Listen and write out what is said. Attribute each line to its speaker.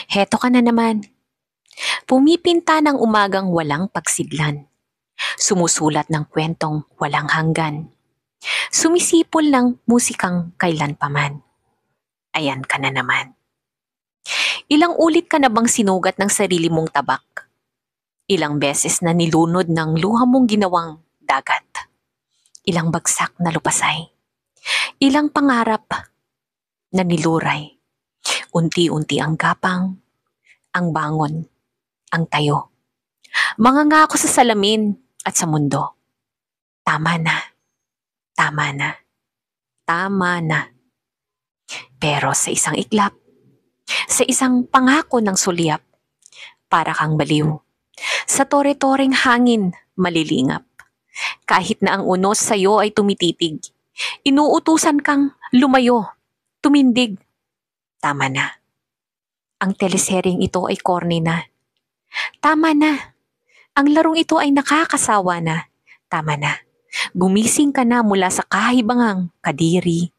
Speaker 1: Heto ka na naman. Pumipinta ng umagang walang pagsidlan. Sumusulat ng kwentong walang hanggan. Sumisipol ng musikang kailan paman. Ayan ka na naman. Ilang ulit ka na bang sinugat ng sarili mong tabak? Ilang beses na nilunod ng luha mong ginawang dagat? Ilang bagsak na lupasay? Ilang pangarap na niluray? Unti-unti ang gapang, ang bangon, ang tayo. Mga ngako sa salamin at sa mundo. Tama na, tama na, tama na. Pero sa isang iglap, sa isang pangako ng sulyap, para kang baliw. Sa tore-toreng hangin, malilingap. Kahit na ang unos sa'yo ay tumititig, inuutusan kang lumayo, tumindig. Tama na. Ang telesereng ito ay corny na. Tama na. Ang larong ito ay nakakasawa na. Tama na. Gumising ka na mula sa kahibangang kadiri,